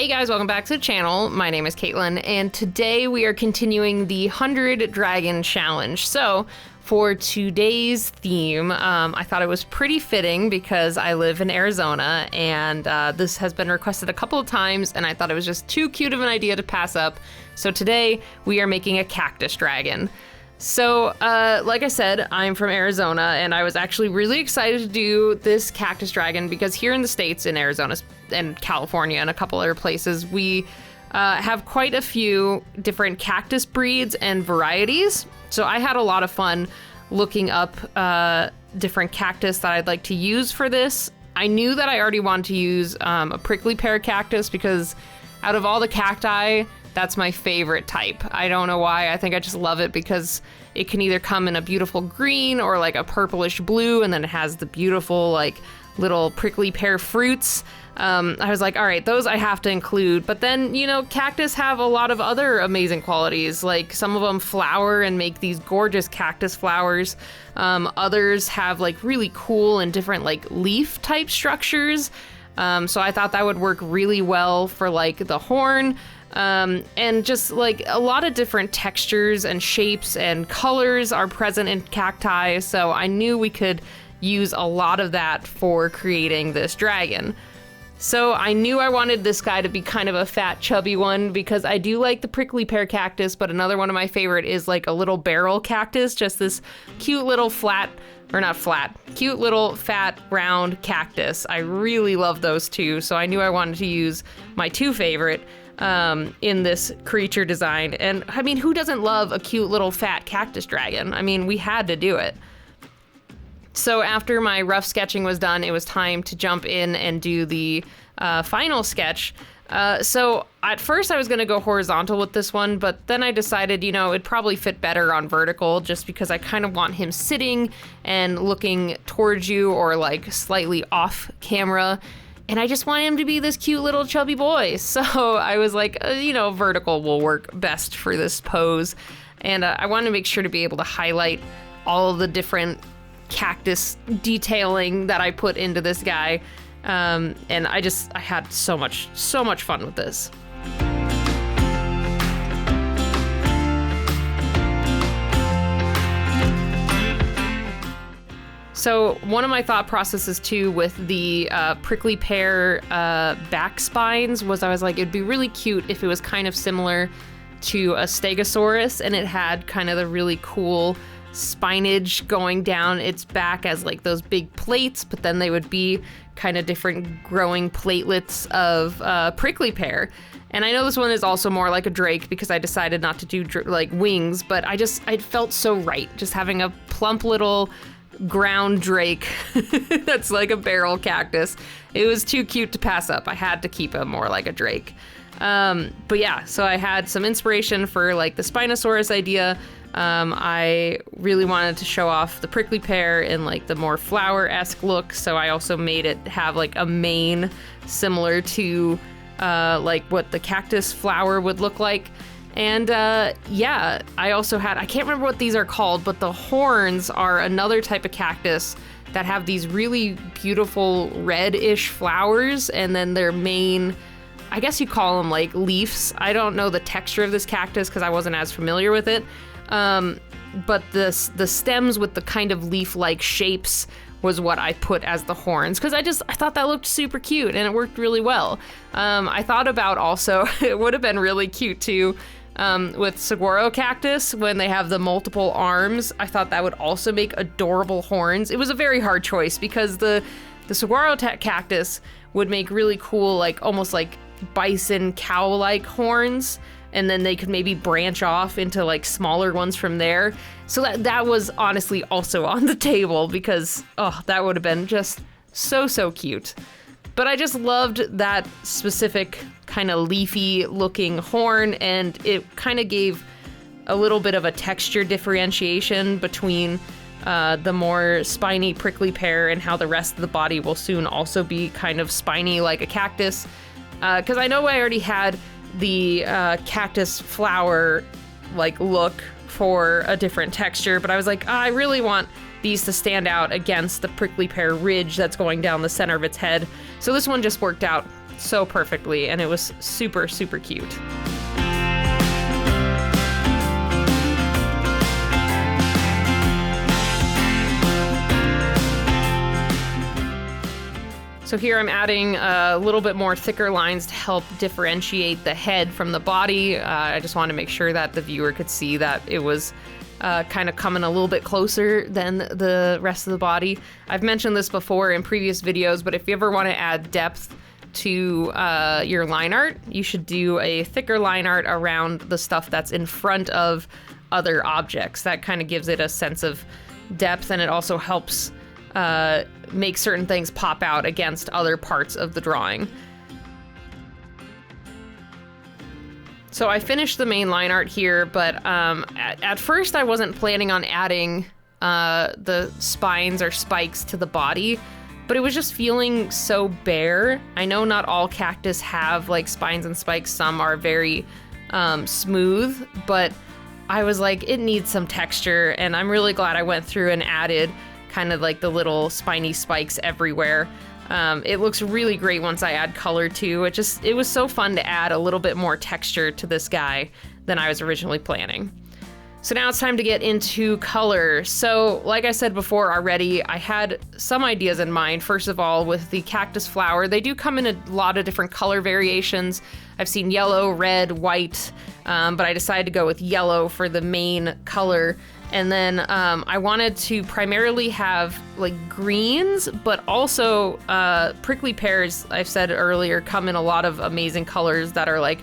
Hey guys, welcome back to the channel. My name is Katelyn, and today we are continuing the 100 Dragon Challenge. So, for today's theme, I thought it was pretty fitting because I live in Arizona, and this has been requested a couple of times, and I thought it was just too cute of an idea to pass up. So today, we are making a Cactus Dragon. So, like I said, I'm from Arizona, and I was actually really excited to do this Cactus Dragon because here in the States, in Arizona and California and a couple other places, we have quite a few different cactus breeds and varieties. So I had a lot of fun looking up different cactus that I'd like to use for this. I knew that I already wanted to use a prickly pear cactus because out of all the cacti, that's my favorite type. I don't know why. I think I just love it because it can either come in a beautiful green or like a purplish blue, and then it has the beautiful like little prickly pear fruits. I was like, all right, those I have to include. But then, you know, cactus have a lot of other amazing qualities. Like some of them flower and make these gorgeous cactus flowers. Others have like really cool and different like leaf type structures. So I thought that would work really well for like the horn. And just like a lot of different textures and shapes and colors are present in cacti, so I knew we could use a lot of that for creating this dragon. So I knew I wanted this guy to be kind of a fat, chubby one because I do like the prickly pear cactus, but another one of my favorite is like a little barrel cactus, just this cute little cute little fat, round cactus. I really love those two, so I knew I wanted to use my two favorite in this creature design. And I mean, who doesn't love a cute little fat cactus dragon? I mean, we had to do it. So after my rough sketching was done, it was time to jump in and do the final sketch. So at first I was going to go horizontal with this one, but then I decided, you know, it'd probably fit better on vertical just because I kind of want him sitting and looking towards you or like slightly off camera. And I just want him to be this cute little chubby boy. So I was like, you know, vertical will work best for this pose. And I wanted to make sure to be able to highlight all of the different cactus detailing that I put into this guy. And I had so much fun with this. So one of my thought processes too with the prickly pear back spines was I was like, it'd be really cute if it was kind of similar to a stegosaurus and it had kind of the really cool spinage going down its back as like those big plates, but then they would be kind of different growing platelets of prickly pear. And I know this one is also more like a drake because I decided not to do like wings, but I felt so right just having a plump little ground drake that's like a barrel cactus. It was too cute to pass up. I had to keep him more like a drake. But yeah, so I had some inspiration for like the Spinosaurus idea. I really wanted to show off the prickly pear in like the more flower-esque look, so I also made it have like a mane similar to like what the cactus flower would look like. And yeah, I also had, I can't remember what these are called, but the horns are another type of cactus that have these really beautiful reddish flowers, and then their main, I guess you call them like leaves. I don't know the texture of this cactus because I wasn't as familiar with it. But the stems with the kind of leaf-like shapes was what I put as the horns because I thought that looked super cute and it worked really well. I thought about also, it would have been really cute too, with saguaro cactus when they have the multiple arms. I thought that would also make adorable horns. It was a very hard choice because the saguaro cactus would make really cool, like almost like bison cow-like horns, and then they could maybe branch off into like smaller ones from there. So that was honestly also on the table because, oh, that would have been just so cute. But I just loved that specific kind of leafy looking horn, and it kind of gave a little bit of a texture differentiation between the more spiny prickly pear and how the rest of the body will soon also be kind of spiny like a cactus. Because I know I already had the cactus flower like look for a different texture, but I was like, I really want these to stand out against the prickly pear ridge that's going down the center of its head. So this one just worked out so perfectly, and it was super, super cute. So here I'm adding a little bit more thicker lines to help differentiate the head from the body. I just wanted to make sure that the viewer could see that it was kind of coming a little bit closer than the rest of the body. I've mentioned this before in previous videos, but if you ever want to add depth to your line art, you should do a thicker line art around the stuff that's in front of other objects. That kind of gives it a sense of depth, and it also helps make certain things pop out against other parts of the drawing. So I finished the main line art here, but at first I wasn't planning on adding the spines or spikes to the body, but it was just feeling so bare. I know not all cactus have like spines and spikes. Some are very smooth, but I was like, it needs some texture, and I'm really glad I went through and added kind of like the little spiny spikes everywhere. It looks really great once I add color too. It was so fun to add a little bit more texture to this guy than I was originally planning. So now it's time to get into color. So like I said before already, I had some ideas in mind. First of all, with the cactus flower, they do come in a lot of different color variations. I've seen yellow, red, white, but I decided to go with yellow for the main color. And then I wanted to primarily have like greens, but also prickly pears, I've said earlier, come in a lot of amazing colors that are like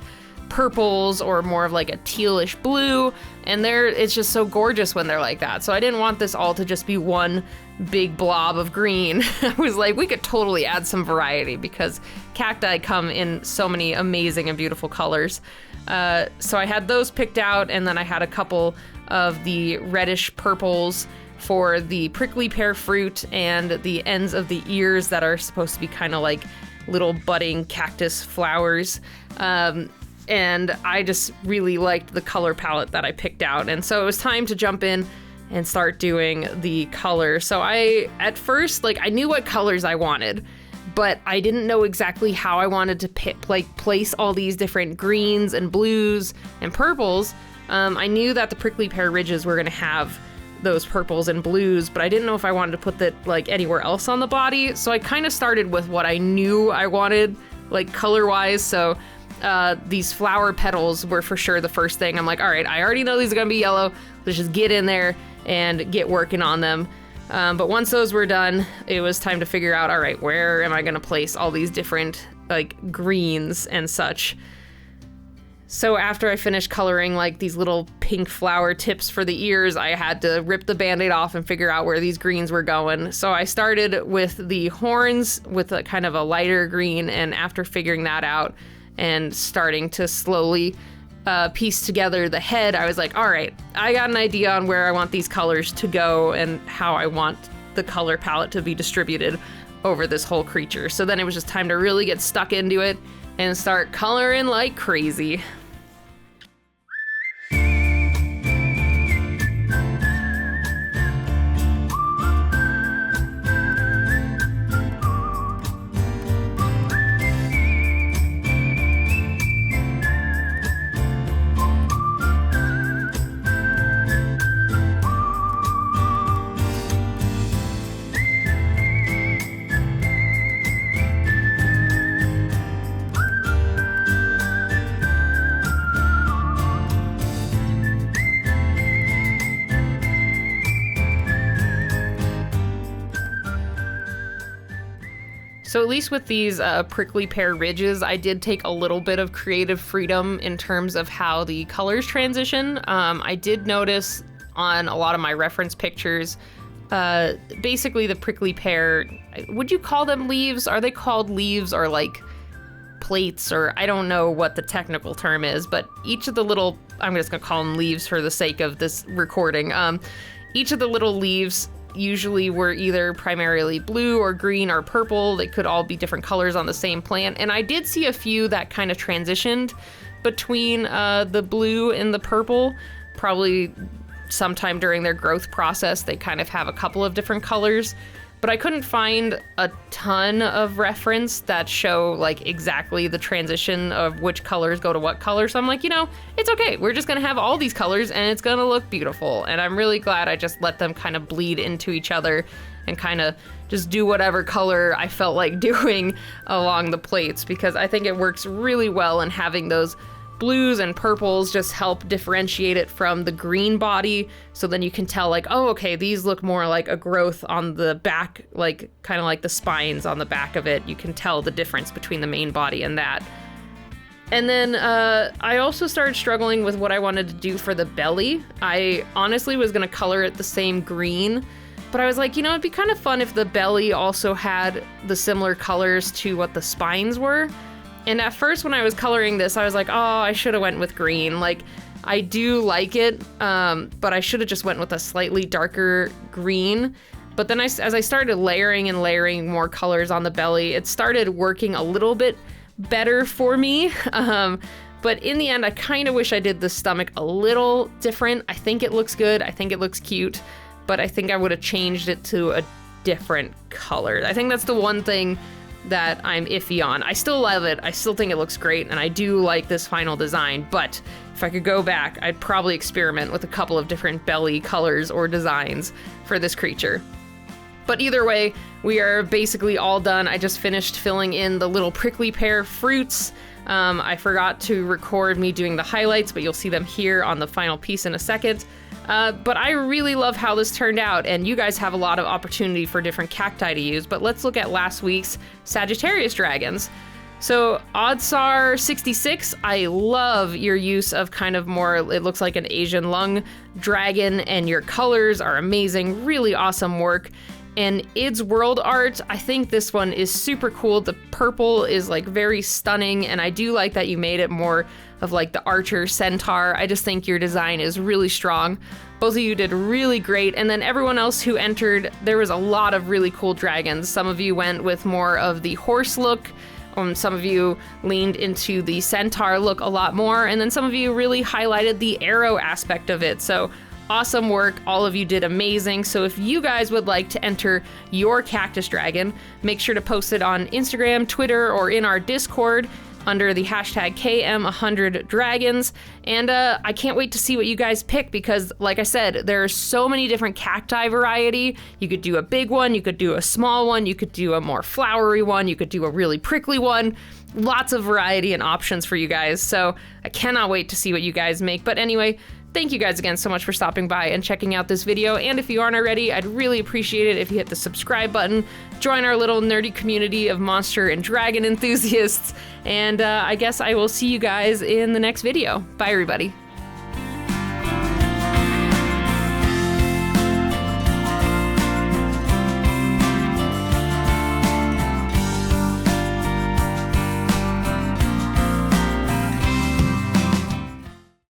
purples or more of like a tealish blue. And it's just so gorgeous when they're like that. So I didn't want this all to just be one big blob of green. I was like, we could totally add some variety because cacti come in so many amazing and beautiful colors. So I had those picked out, and then I had a couple of the reddish purples for the prickly pear fruit and the ends of the ears that are supposed to be kind of like little budding cactus flowers. And I just really liked the color palette that I picked out. And so it was time to jump in and start doing the color. So at first, I knew what colors I wanted, but I didn't know exactly how I wanted to place all these different greens and blues and purples. I knew that the prickly pear ridges were gonna have those purples and blues, but I didn't know if I wanted to put that anywhere else on the body. So I kind of started with what I knew I wanted, color-wise. So these flower petals were for sure the first thing. I'm like, all right, I already know these are gonna be yellow. Let's just get in there and get working on them. But once those were done, it was time to figure out, all right, where am I gonna place all these different greens and such. So after I finished coloring these little pink flower tips for the ears, I had to rip the Band-Aid off and figure out where these greens were going. So I started with the horns with a kind of a lighter green, and after figuring that out and starting to slowly piece together the head, I was like, all right, I got an idea on where I want these colors to go and how I want the color palette to be distributed over this whole creature. So then it was just time to really get stuck into it and start coloring like crazy. So at least with these prickly pear ridges, I did take a little bit of creative freedom in terms of how the colors transition. I did notice on a lot of my reference pictures, basically the prickly pear, would you call them leaves? Are they called leaves or plates, or I don't know what the technical term is, but each of the little, I'm just gonna call them leaves for the sake of this recording. Each of the little leaves usually were either primarily blue or green or purple. They could all be different colors on the same plant. And I did see a few that kind of transitioned between the blue and the purple. Probably sometime during their growth process, they kind of have a couple of different colors. but I couldn't find a ton of reference that show like exactly the transition of which colors go to what color. So I'm like, you know, it's okay. We're just gonna have all these colors and it's gonna look beautiful. And I'm really glad I just let them kind of bleed into each other and kind of just do whatever color I felt like doing along the plates, because I think it works really well, and having those blues and purples just help differentiate it from the green body. So then you can tell like, oh, okay, these look more like a growth on the back, like kind of like the spines on the back of it. You can tell the difference between the main body and that. And then I also started struggling with what I wanted to do for the belly. I honestly was gonna color it the same green, but I was like, you know, it'd be kind of fun if the belly also had the similar colors to what the spines were. And at first when I was coloring this, I was like, oh, I should have went with green. Like, I do like it, but I should have just went with a slightly darker green. But then as I started layering and layering more colors on the belly, it started working a little bit better for me. But in the end, I kind of wish I did the stomach a little different. I think it looks good. I think it looks cute, but I think I would have changed it to a different color. I think that's the one thing that I'm iffy on. I still love it. I still think it looks great, and I do like this final design, but if I could go back, I'd probably experiment with a couple of different belly colors or designs for this creature. But either way, we are basically all done. I just finished filling in the little prickly pear fruits. I forgot to record me doing the highlights, but you'll see them here on the final piece in a second. But I really love how this turned out, and you guys have a lot of opportunity for different cacti to use. But let's look at last week's Sagittarius dragons. So Oddsar 66, I love your use of kind of more, it looks like an Asian lung dragon, and your colors are amazing, really awesome work. And Id's World Art, I think this one is super cool. The purple is like very stunning, and I do like that you made it more of like the archer centaur. I just think your design is really strong. Both of you did really great. And then everyone else who entered, there was a lot of really cool dragons. Some of you went with more of the horse look. Some of you leaned into the centaur look a lot more. And then some of you really highlighted the arrow aspect of it. So awesome work. All of you did amazing. So if you guys would like to enter your cactus dragon, make sure to post it on Instagram, Twitter, or in our Discord under the hashtag KM100Dragons. And I can't wait to see what you guys pick, because like I said, there are so many different cacti variety. You could do a big one, you could do a small one, you could do a more flowery one, you could do a really prickly one. Lots of variety and options for you guys. So I cannot wait to see what you guys make. But anyway, thank you guys again so much for stopping by and checking out this video. And if you aren't already, I'd really appreciate it if you hit the subscribe button, join our little nerdy community of monster and dragon enthusiasts, and I guess I will see you guys in the next video. Bye, everybody.